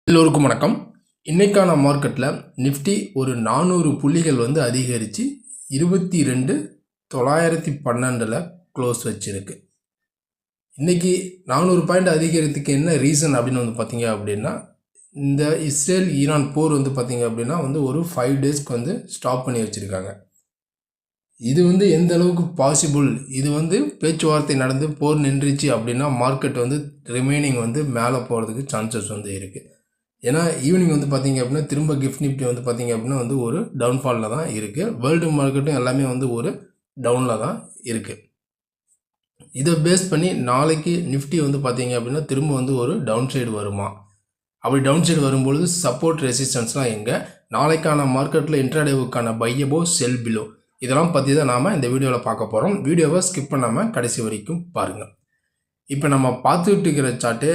எல்லோருக்கும் வணக்கம். இன்னைக்கான மார்க்கெட்டில் நிஃப்டி ஒரு 400 புள்ளிகள் அதிகரித்து 22,912 க்ளோஸ் வச்சிருக்கு. இன்றைக்கி 400 பாயிண்ட் அதிகரித்துக்கு என்ன ரீசன் அப்படின்னு பார்த்தீங்க அப்படின்னா, இந்த இஸ்ரேல் ஈரான் போர் பார்த்தீங்க அப்படின்னா ஒரு 5 டேஸ்க்கு ஸ்டாப் பண்ணி வச்சுருக்காங்க. இது எந்த அளவுக்கு பாசிபிள், இது பேச்சுவார்த்தை நடந்து போர் நின்றுச்சு அப்படின்னா மார்க்கெட் ரிமைனிங் மேலே போகிறதுக்கு சான்சஸ் இருக்குது. ஏன்னா ஈவினிங் பார்த்தீங்க அப்படின்னா திரும்ப கிஃப்ட் நிஃப்டி பார்த்தீங்க அப்படின்னா ஒரு டவுன்ஃபாலில் தான் இருக்குது. வேர்ல்டு மார்க்கெட்டும் எல்லாமே ஒரு டவுனில் தான் இருக்குது. இதை பேஸ் பண்ணி நாளைக்கு நிஃப்டி பார்த்தீங்க அப்படின்னா திரும்ப ஒரு டவுன் சைடு வருமா, அப்படி டவுன் சைடு வரும்பொழுது சப்போர்ட் ரெசிஸ்டன்ஸ்லாம் எங்கே, நாளைக்கான மார்க்கெட்டில் இன்ட்ராடேவுக்கான பை அபோவ் செல் பிலோ, இதெல்லாம் பற்றி தான் நாம் இந்த வீடியோவில் பார்க்க போகிறோம். வீடியோவை ஸ்கிப் பண்ணாமல் கடைசி வரைக்கும் பாருங்கள். இப்போ நம்ம பார்த்துக்கிட்டு இருக்கிற சார்ட்டு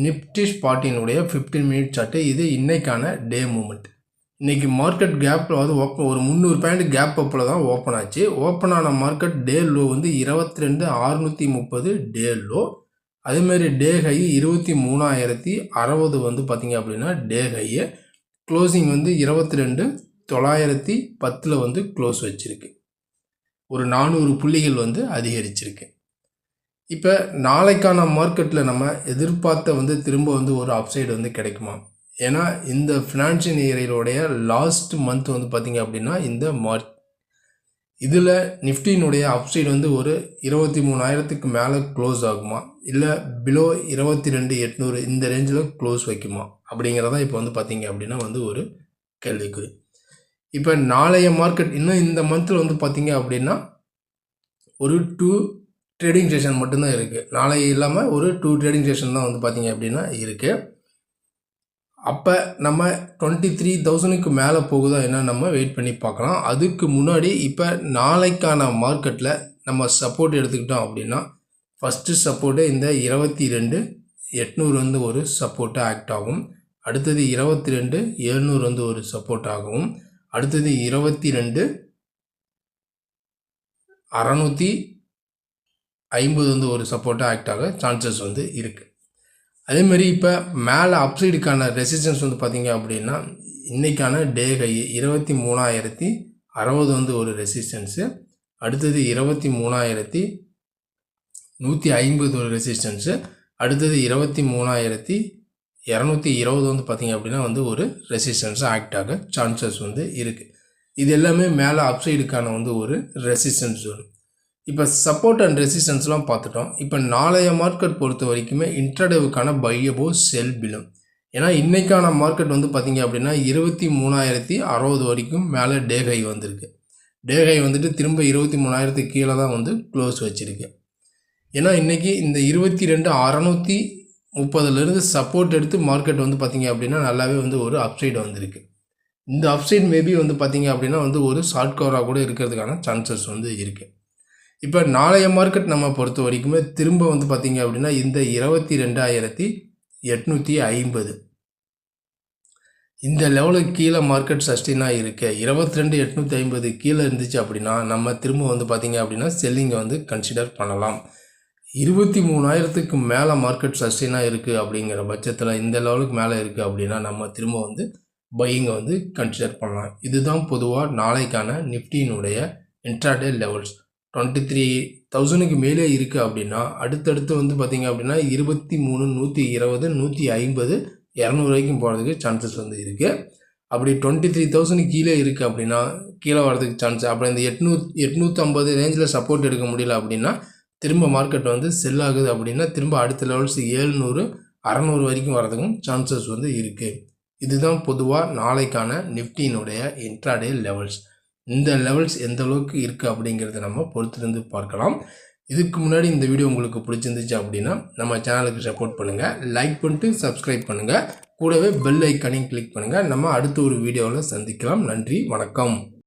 நிஃப்டி ஸ்பாட்டினுடைய 15 மினிட் சார்ட்டு. இது இன்றைக்கான டே மூமெண்ட். இன்றைக்கி மார்க்கெட் கேப்பில் ஒரு 300 பாயிண்ட் கேப் அப்பில் தான் ஓப்பன் ஆச்சு. ஓப்பன் ஆன மார்க்கெட் டே லோ 22,630 டே லோ. அதேமாதிரி டே ஹை 23,060 பார்த்திங்க அப்படின்னா டே ஹையை. க்ளோசிங் 22,910 க்ளோஸ் வச்சுருக்கு. ஒரு 400 புள்ளிகள் அதிகரிச்சிருக்கு. இப்போ நாளைக்கான மார்க்கெட்டில் நம்ம எதிர்பார்த்த திரும்ப ஒரு அப்சைடு கிடைக்குமா? ஏன்னா இந்த ஃபினான்ஷியல் இயரோடைய லாஸ்ட் மந்த் பார்த்திங்க அப்படின்னா இந்த மார்ச் இதில் நிஃப்டினுடைய அப்சைடு ஒரு 23,000க்கு மேலே க்ளோஸ் ஆகுமா, இல்லை பிலோ 22,800 இந்த ரேஞ்சில் க்ளோஸ் வைக்குமா அப்படிங்கிறதான் இப்போ பார்த்திங்க அப்படின்னா ஒரு கேள்விக்குறி. இப்போ நாளைய மார்க்கெட் இன்னும் இந்த மந்தில் பார்த்திங்க அப்படின்னா ஒரு 2 ட்ரேடிங் செஷன் மட்டும்தான் இருக்குது. நாளை இல்லாமல் ஒரு 2 ட்ரேடிங் செஷன் தான் பார்த்திங்க அப்படின்னா இருக்குது. அப்போ நம்ம 23,000க்கு மேலே போகுதா என்ன நம்ம வெயிட் பண்ணி பார்க்கலாம். அதுக்கு முன்னாடி இப்போ நாளைக்கான மார்க்கெட்டில் நம்ம சப்போர்ட் எடுத்துக்கிட்டோம் அப்படின்னா ஃபஸ்ட்டு சப்போர்ட்டு இந்த 22,800 ஒரு சப்போர்ட்டாக ஆக்ட் ஆகும். அடுத்தது 22,700 ஒரு சப்போர்ட் ஆகும். அடுத்தது 22,650 ஒரு சப்போர்ட்டாக ஆக்ட் ஆக சான்சஸ் இருக்குது. அதேமாதிரி இப்போ மேலே அப்சைடுக்கான ரெசிஸ்டன்ஸ் பார்த்திங்க அப்படின்னா இன்றைக்கான டே ஹை 23,060 ஒரு ரெசிஸ்டன்ஸு. அடுத்தது 23,150 ஒரு ரெசிஸ்டன்ஸு. அடுத்தது 23,220 பார்த்திங்க அப்படின்னா ஒரு ரெசிஸ்டன்ஸாக ஆக்ட் ஆக சான்சஸ் இருக்குது. இது எல்லாமே மேலே அப்சைடுக்கான ஒரு ரெசிஸ்டன்ஸ் ஜோன். இப்போ சப்போர்ட் அண்ட் ரெசிஸ்டன்ஸ்லாம் பார்த்துட்டோம். இப்போ நாளைய மார்க்கெட் பொறுத்த வரைக்குமே இன்ட்ராடேவுக்கான பை அபோவ் செல் பிலோ. ஏன்னா இன்றைக்கான மார்க்கெட் பார்த்திங்க அப்படின்னா 23,060 வரைக்கும் மேலே டே ஹை வந்திருக்கு. டே ஹை திரும்ப 23,000 கீழே தான் க்ளோஸ் வச்சுருக்கு. ஏன்னா இன்றைக்கி இந்த 22,630 சப்போர்ட் எடுத்து மார்க்கெட் பார்த்திங்க அப்படின்னா நல்லாவே ஒரு அப்சைடு வந்திருக்கு. இந்த அப்சைட் மேபி பார்த்திங்க அப்படின்னா ஒரு ஷார்ட் கவராக கூட இருக்கிறதுக்கான சான்சஸ் இருக்குது. இப்போ நாளைய மார்க்கெட் நம்ம பொறுத்த வரைக்குமே திரும்ப பார்த்திங்க அப்படின்னா இந்த 22,850 இந்த லெவலுக்கு கீழே மார்க்கெட் சஸ்டெயினாக இருக்குது. 22,850 கீழே இருந்துச்சு அப்படின்னா நம்ம திரும்ப பார்த்திங்க அப்படின்னா செல்லிங்கை கன்சிடர் பண்ணலாம். 23,000க்கு மேலே மார்க்கெட் சஸ்டெயினாக இருக்குது அப்படிங்கிற பட்சத்தில் இந்த லெவலுக்கு மேலே இருக்குது அப்படின்னா நம்ம திரும்ப பையிங்கை கன்சிடர் பண்ணலாம். இதுதான் பொதுவாக நாளைக்கான நிஃப்டியினுடைய இன்ட்ராடே லெவல்ஸ். 23,000க்கு மேலே இருக்குது அப்படின்னா அடுத்தடுத்து பார்த்திங்க அப்படின்னா 23, 120, 150, 200 வரைக்கும் போகிறதுக்கு சான்சஸ் இருக்குது. அப்படி 23,000 கீழே இருக்குது அப்படின்னா கீழே வரதுக்கு சான்ஸ். அப்புறம் இந்த 850 ரேஞ்சில் சப்போர்ட் எடுக்க முடியல அப்படின்னா திரும்ப மார்க்கெட் செல் ஆகுது அப்படின்னா திரும்ப அடுத்த லெவல்ஸ் 700, 600 வரைக்கும் வரதுக்கும் சான்சஸ் இருக்குது. இதுதான் பொதுவாக நாளைக்கான நிஃப்டியினுடைய இன்ட்ராடே லெவல்ஸ். இந்த லெவல்ஸ் எந்த அளவுக்கு இருக்குது அப்படிங்கிறத நம்ம பொறுத்திருந்து பார்க்கலாம். இதுக்கு முன்னாடி இந்த வீடியோ உங்களுக்கு பிடிச்சிருந்துச்சு அப்படின்னா நம்ம சேனலுக்கு சப்போர்ட் பண்ணுங்கள், லைக் பண்ணிட்டு சப்ஸ்கிரைப் பண்ணுங்கள், கூடவே பெல் ஐக்கானையும் கிளிக் பண்ணுங்கள். நம்ம அடுத்த ஒரு வீடியோவில் சந்திக்கலாம். நன்றி, வணக்கம்.